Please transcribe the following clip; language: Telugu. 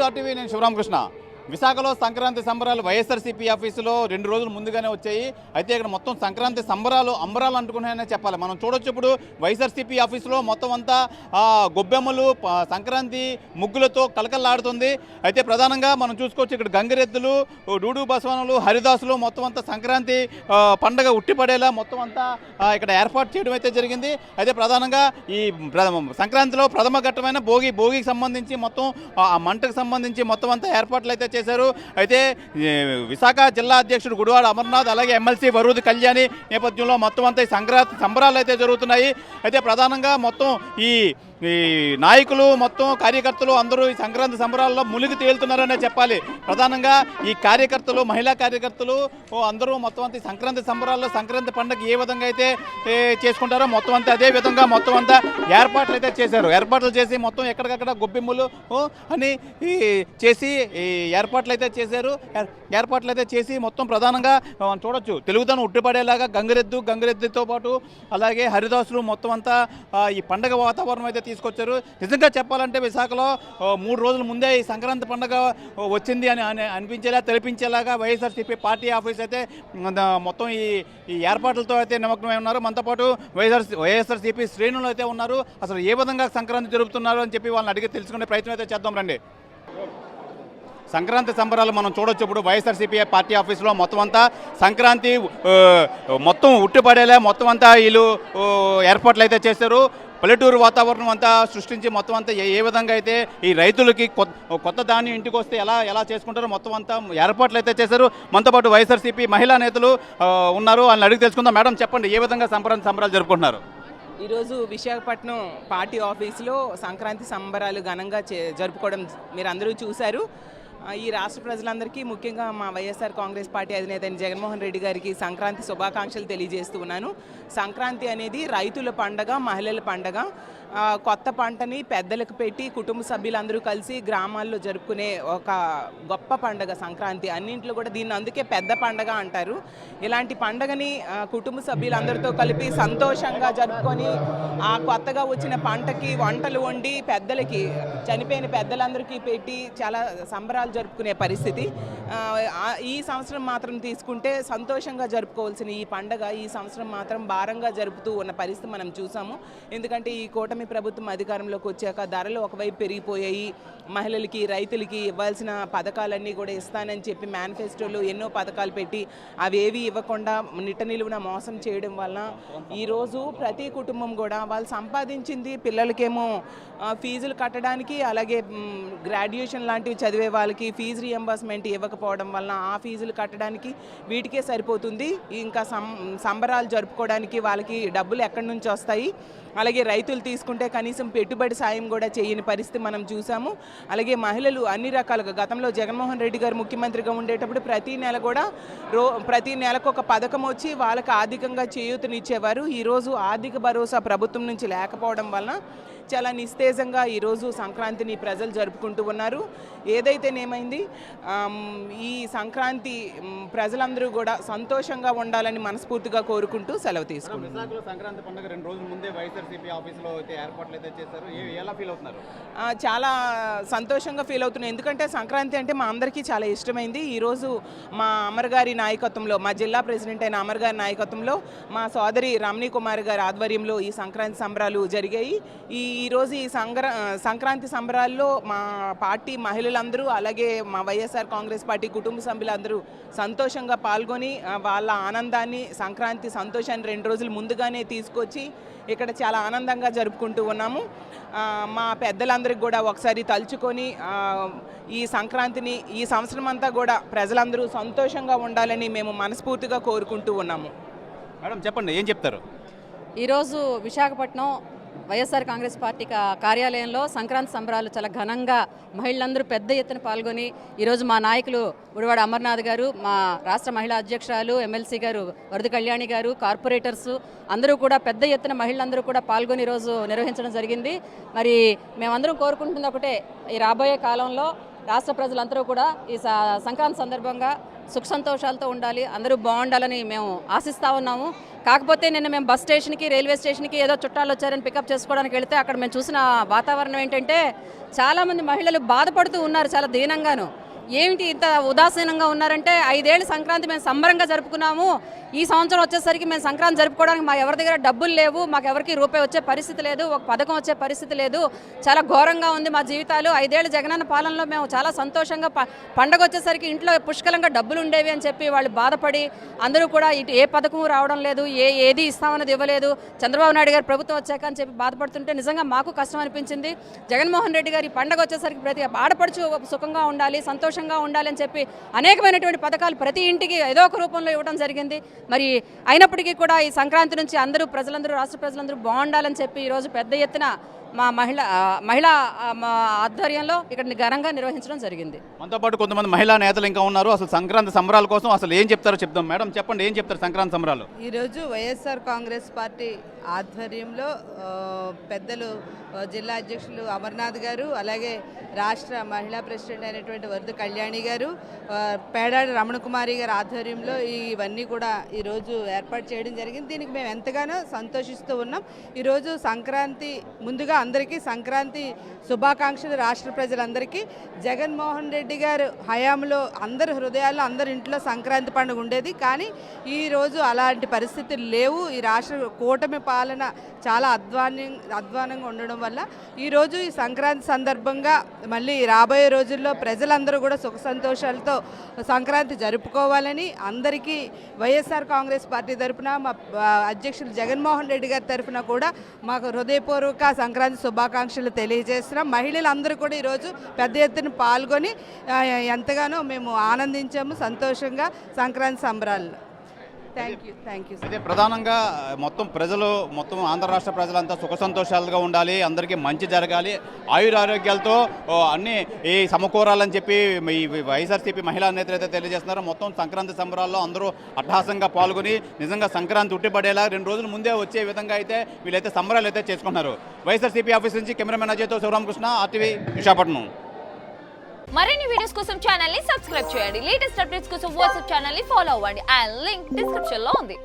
Welcome to RTV. నేను శివరామకృష్ణ. విశాఖలో సంక్రాంతి సంబరాలు వైఎస్ఆర్సీపీ ఆఫీసులో 2 రోజులు ముందుగానే వచ్చాయి. అయితే ఇక్కడ మొత్తం సంక్రాంతి సంబరాలు అంబరాలు అంటుకున్నాయనే చెప్పాలి. మనం చూడొచ్చు ఇప్పుడు వైఎస్ఆర్సీపీ ఆఫీసులో మొత్తం అంతా గొబ్బెమ్మలు సంక్రాంతి ముగ్గులతో కలకల్లాడుతుంది. అయితే ప్రధానంగా మనం చూసుకోవచ్చు ఇక్కడ గంగిరెద్దులు, డూడు బసవనులు, హరిదాసులు మొత్తం అంతా సంక్రాంతి పండగ ఉట్టిపడేలా మొత్తం అంతా ఇక్కడ ఏర్పాటు చేయడం అయితే జరిగింది. అయితే ప్రధానంగా ఈ సంక్రాంతిలో ప్రథమ ఘట్టమైన భోగికి సంబంధించి మొత్తం ఆ మంటకు సంబంధించి మొత్తం అంతా ఏర్పాట్లు అయితే చేశారు. అయితే విశాఖ జిల్లా అధ్యక్షుడు గుడివాడ అమర్నాథ్ అలాగే ఎమ్మెల్సీ వరూది కళ్యాణి నేపథ్యంలో మొత్తం అంతా ఈ సంక్రాంతి సంబరాలు అయితే జరుగుతున్నాయి. అయితే ప్రధానంగా మొత్తం ఈ నాయకులు మొత్తం కార్యకర్తలు అందరూ ఈ సంక్రాంతి సంబరాల్లో మునిగి తేలుతున్నారనే చెప్పాలి. ప్రధానంగా ఈ కార్యకర్తలు, మహిళా కార్యకర్తలు అందరూ మొత్తం అంతా సంక్రాంతి సంబరాల్లో సంక్రాంతి పండుగ ఏ విధంగా అయితే చేసుకుంటారో మొత్తం అంతా అదే విధంగా మొత్తం అంతా ఏర్పాట్లు అయితే చేశారు. ఏర్పాట్లు చేసి మొత్తం ఎక్కడికక్కడ గొబ్బెమ్మలు అని చేసి ఏర్పాట్లు అయితే చేశారు. ఏర్పాట్లు అయితే చేసి మొత్తం ప్రధానంగా చూడొచ్చు తెలుగుదనం ఉట్టిపడేలాగా గంగిరెద్దుతో పాటు అలాగే హరిదాసులు మొత్తం అంతా ఈ పండగ వాతావరణం అయితే తీసుకొచ్చారు. నిజంగా చెప్పాలంటే విశాఖలో 3 రోజుల ముందే ఈ సంక్రాంతి పండుగ వచ్చింది అని అనిపించేలా తెలిపించేలాగా వైఎస్ఆర్సీపీ పార్టీ ఆఫీస్ అయితే మొత్తం ఈ ఏర్పాట్లతో అయితే నిమగ్నమై ఉన్నారు. మనతో పాటు వైఎస్ఆర్సీపీ శ్రేణులు అయితే ఉన్నారు. అసలు ఏ విధంగా సంక్రాంతి జరుపుతున్నారు అని చెప్పి వాళ్ళని అడిగి తెలుసుకునే ప్రయత్నం అయితే చేద్దాం రండి. సంక్రాంతి సంబరాలు మనం చూడొచ్చు ఇప్పుడు వైఎస్ఆర్సీపీ పార్టీ ఆఫీసులో మొత్తం అంతా సంక్రాంతి మొత్తం ఉట్టిపడేలా మొత్తం అంతా వీళ్ళు ఏర్పాట్లు అయితే చేశారు. పల్లెటూరు వాతావరణం అంతా సృష్టించి మొత్తం అంతా ఏ విధంగా అయితే ఈ రైతులకి కొత్త ధాన్యం ఇంటికి వస్తే ఎలా చేసుకుంటారో మొత్తం అంతా ఏర్పాట్లు అయితే చేశారు. మనతో పాటు వైఎస్ఆర్సీపీ మహిళా నేతలు ఉన్నారు. వాళ్ళని అడిగి తెలుసుకుందాం. మేడం చెప్పండి, ఏ విధంగా సంబరాలు జరుపుకుంటున్నారు? ఈరోజు విశాఖపట్నం పార్టీ ఆఫీసులో సంక్రాంతి సంబరాలు ఘనంగా జరుపుకోవడం మీరు అందరూ చూశారు. ఈ రాష్ట్ర ప్రజలందరికీ ముఖ్యంగా మా వైఎస్ఆర్ కాంగ్రెస్ పార్టీ అధినేత జగన్మోహన్ రెడ్డి గారికి సంక్రాంతి శుభాకాంక్షలు తెలియజేస్తూ ఉన్నాను. సంక్రాంతి అనేది రైతుల పండగ, మహిళల పండగ. కొత్త పంటని పెద్దలకు పెట్టి కుటుంబ సభ్యులందరూ కలిసి గ్రామాల్లో జరుపుకునే ఒక గొప్ప పండగ సంక్రాంతి. అన్నింట్లో కూడా దీన్ని అందుకే పెద్ద పండగ అంటారు. ఇలాంటి పండగని కుటుంబ సభ్యులందరితో కలిపి సంతోషంగా జరుపుకొని ఆ కొత్తగా వచ్చిన పంటకి వంటలు వండి పెద్దలకి, చనిపోయిన పెద్దలందరికీ పెట్టి చాలా సంబరాలు జరుపుకునే పరిస్థితి. ఈ సంవత్సరం మాత్రం తీసుకుంటే సంతోషంగా జరుపుకోవాల్సిన ఈ పండగ ఈ సంవత్సరం మాత్రం భారంగా జరుపుతూ ఉన్న పరిస్థితి మనం చూసాము. ఎందుకంటే ఈ కూటమి ప్రభుత్వం అధికారంలోకి వచ్చాక ధరలు ఒకవైపు పెరిగిపోయాయి. మహిళలకి, రైతులకి ఇవ్వాల్సిన పథకాలన్నీ కూడా ఇస్తానని చెప్పి మేనిఫెస్టోలో ఎన్నో పథకాలు పెట్టి అవేవి ఇవ్వకుండా నిట్ట నిలువున మోసం చేయడం వలన ఈరోజు ప్రతి కుటుంబం కూడా వాళ్ళు సంపాదించింది పిల్లలకేమో ఫీజులు కట్టడానికి, అలాగే గ్రాడ్యుయేషన్ లాంటివి చదివే వాళ్ళకి ఫీజు రియంబర్స్మెంట్ ఇవ్వకపోవడం వలన ఆ ఫీజులు కట్టడానికి వీటికే సరిపోతుంది. ఇంకా సంబరాలు జరుపుకోవడానికి వాళ్ళకి డబ్బులు ఎక్కడి నుంచి వస్తాయి? అలాగే రైతులు తీసుకుంటే కనీసం పెట్టుబడి సాయం కూడా చేయని పరిస్థితి మనం చూసాము. అలాగే మహిళలు అన్ని రకాలుగా గతంలో జగన్మోహన్ రెడ్డి గారు ముఖ్యమంత్రిగా ఉండేటప్పుడు ప్రతి నెల కూడా ప్రతి నెలకు ఒక పథకం వచ్చి వాళ్ళకి ఆర్థికంగా చేయూతనిచ్చేవారు. ఈరోజు ఆర్థిక భరోసా ప్రభుత్వం నుంచి లేకపోవడం వలన చాలా నిస్తేజంగా ఈరోజు సంక్రాంతిని ప్రజలు జరుపుకుంటూ ఉన్నారు. ఏదైతేనేమైంది ఈ సంక్రాంతి ప్రజలందరూ కూడా సంతోషంగా ఉండాలని మనస్ఫూర్తిగా కోరుకుంటూ సెలవు తీసుకుంటున్నారు. సంక్రాంతి పండుగ 2 రోజుల ముందే వైఎస్ఆర్సీపీ ఆఫీసులో అయితే ఏర్పాట్లు అయితే చేశారు. ఎలా ఫీల్ అవుతున్నారు? చాలా సంతోషంగా ఫీల్ అవుతున్నాను. ఎందుకంటే సంక్రాంతి అంటే మా అందరికీ చాలా ఇష్టమైంది. ఈరోజు మా అమర్ గారి నాయకత్వంలో, మా జిల్లా ప్రెసిడెంట్ అయిన అమర్ గారి నాయకత్వంలో మా సోదరి రమణి కుమార్ గారి ఆధ్వర్యంలో ఈ సంక్రాంతి సంబరాలు జరిగాయి. ఈరోజు ఈ సంక్రాంతి సంబరాల్లో మా పార్టీ మహిళలందరూ అలాగే మా వైఎస్ఆర్ కాంగ్రెస్ పార్టీ కుటుంబ సభ్యులందరూ సంతోషంగా పాల్గొని వాళ్ళ ఆనందాన్ని, సంక్రాంతి సంతోషాన్ని 2 రోజులు ముందుగానే తీసుకొచ్చి ఇక్కడ చాలా ఆనందంగా జరుపుకుంటూ ఉన్నాము. మా పెద్దలందరికీ కూడా ఒకసారి తలుచుకొని ఈ సంక్రాంతిని ఈ సంవత్సరం అంతా కూడా ప్రజలందరూ సంతోషంగా ఉండాలని మేము మనస్ఫూర్తిగా కోరుకుంటూ ఉన్నాము. మేడం చెప్పండి, ఏం చెప్తారు? ఈరోజు విశాఖపట్నం వైఎస్ఆర్ కాంగ్రెస్ పార్టీ కార్యాలయంలో సంక్రాంతి సంబరాలు చాలా ఘనంగా మహిళలందరూ పెద్ద ఎత్తున పాల్గొని ఈరోజు మా నాయకులు గుడివాడ అమర్నాథ్ గారు, మా రాష్ట్ర మహిళా అధ్యక్షురాలు ఎమ్మెల్సీ గారు వరద కళ్యాణి గారు, కార్పొరేటర్స్ అందరూ కూడా పెద్ద ఎత్తున మహిళలందరూ కూడా పాల్గొని ఈరోజు నిర్వహించడం జరిగింది. మరి మేమందరం కోరుకుంటుంది ఒకటే, ఈ రాబోయే కాలంలో రాష్ట్ర ప్రజలందరూ కూడా ఈ సంక్రాంతి సందర్భంగా సుఖ సంతోషాలతో ఉండాలి, అందరూ బాగుండాలని మేము ఆశిస్తూ ఉన్నాము. కాకపోతే నిన్న మేము బస్ స్టేషన్కి, రైల్వే స్టేషన్కి ఏదో చుట్టాలు వచ్చారని పికప్ చేసుకోవడానికి వెళితే అక్కడ మేము చూసిన వాతావరణం ఏంటంటే చాలామంది మహిళలు బాధపడుతూ ఉన్నారు, చాలా దీనంగాను. ఏమిటి ఇంత ఉదాసీనంగా ఉన్నారంటే 5 ఏళ్ళ సంక్రాంతి మేము సంబరంగా జరుపుకున్నాము, ఈ సంవత్సరం వచ్చేసరికి మేము సంక్రాంతి జరుపుకోవడానికి మా ఎవరి దగ్గర డబ్బులు లేవు, మాకు ఎవరికి రూపాయి వచ్చే పరిస్థితి లేదు, ఒక పథకం వచ్చే పరిస్థితి లేదు, చాలా ఘోరంగా ఉంది మా జీవితాలు. 5 ఏళ్ళ జగనన్న పాలనలో మేము చాలా సంతోషంగా పండగ వచ్చేసరికి ఇంట్లో పుష్కలంగా డబ్బులు ఉండేవి అని చెప్పి వాళ్ళు బాధపడి అందరూ కూడా ఇటు ఏ పథకం రావడం లేదు, ఏది ఇస్తామన్నది ఇవ్వలేదు, చంద్రబాబు నాయుడు గారు ప్రభుత్వం వచ్చాక అని చెప్పి బాధపడుతుంటే నిజంగా మాకు కష్టం అనిపించింది. జగన్మోహన్ రెడ్డి గారు ఈ పండగ వచ్చేసరికి ప్రతి ఆడపడుచు సుఖంగా ఉండాలి, సంతోషంగా ఉండాలి అని చెప్పి అనేకమైనటువంటి పథకాలు ప్రతి ఇంటికి ఏదో ఒక రూపంలో ఇవ్వడం జరిగింది. మరి అయినప్పటికీ కూడా ఈ సంక్రాంతి నుంచి ప్రజలందరూ రాష్ట్ర ప్రజలందరూ బాగుండాలని చెప్పి ఈరోజు పెద్ద ఎత్తున మా మహిళా ఆధ్వర్యంలో ఇక్కడ ఘనంగా నిర్వహించడం జరిగింది. మనతో పాటు కొంతమంది మహిళా నేతలు ఇంకా ఉన్నారు. అసలు సంక్రాంతి సంబరాల కోసం అసలు ఏం చెప్తారో చెప్దాం. మేడం చెప్పండి, ఏం చెప్తారు సంక్రాంతి సంబరాలు? ఈరోజు వైఎస్ఆర్ కాంగ్రెస్ పార్టీ ఆధ్వర్యంలో పెద్దలు జిల్లా అధ్యక్షులు అమర్నాథ్ గారు, అలాగే రాష్ట్ర మహిళా ప్రెసిడెంట్ అయినటువంటి వరద కళ్యాణి గారు, పేడాడి రమణకుమారి గారి ఆధ్వర్యంలో ఇవన్నీ కూడా ఈరోజు ఏర్పాటు చేయడం జరిగింది. దీనికి మేము ఎంతగానో సంతోషిస్తూ ఉన్నాం. ఈరోజు సంక్రాంతి ముందుగా అందరికీ సంక్రాంతి శుభాకాంక్షలు రాష్ట్ర ప్రజలందరికీ. జగన్మోహన్ రెడ్డి గారు హయాంలో అందరి హృదయాల్లో అందరి ఇంట్లో సంక్రాంతి పండుగ ఉండేది, కానీ ఈరోజు అలాంటి పరిస్థితులు లేవు. ఈ రాష్ట్ర కూటమి పాలన చాలా అధ్వానంగా ఉండడం వల్ల ఈరోజు ఈ సంక్రాంతి సందర్భంగా మళ్ళీ రాబోయే రోజుల్లో ప్రజలందరూ కూడా సుఖ సంతోషాలతో సంక్రాంతి జరుపుకోవాలని అందరికీ వైఎస్ఆర్ కాంగ్రెస్ పార్టీ తరఫున, మా అధ్యక్షులు జగన్మోహన్ రెడ్డి గారి తరఫున కూడా మాకు హృదయపూర్వక సంక్రాంతి శుభాకాంక్షలు తెలియజేస్తున్నాం. మహిళలందరూ కూడా ఈరోజు పెద్ద ఎత్తున పాల్గొని ఎంతగానో మేము ఆనందించాము సంతోషంగా సంక్రాంతి సంబరాల్లో. Thank you. అయితే ప్రధానంగా మొత్తం ఆంధ్ర రాష్ట్ర ప్రజలంతా సుఖ సంతోషాలుగా ఉండాలి, అందరికీ మంచి జరగాలి, ఆయురారోగ్యాలతో అన్నీ ఈ సమకూరాలని చెప్పి ఈ వైఎస్ఆర్సీపీ మహిళా నేతలు అయితే తెలియజేస్తున్నారు. మొత్తం సంక్రాంతి సంబరాల్లో అందరూ అట్టహాసంగా పాల్గొని నిజంగా సంక్రాంతి ఉట్టిపడేలా 2 రోజుల ముందే వచ్చే విధంగా అయితే వీళ్ళైతే సంబరాలు అయితే చేసుకుంటున్నారు. వైఎస్ఆర్సీపీ ఆఫీస్ నుంచి కెమెరామెన్ అజయ్తో శివరామకృష్ణ, RTV విశాఖపట్నం. మరిన్ని వీడియోస్ కోసం ఛానల్ ని సబ్స్క్రైబ్ చేయండి. లేటెస్ట్ అప్డేట్స్ కోసం వాట్సాప్ ఛానల్ ని ఫాలో అవ్వండి. అండ్ లింక్ డిస్క్రిప్షన్ లో ఉంది.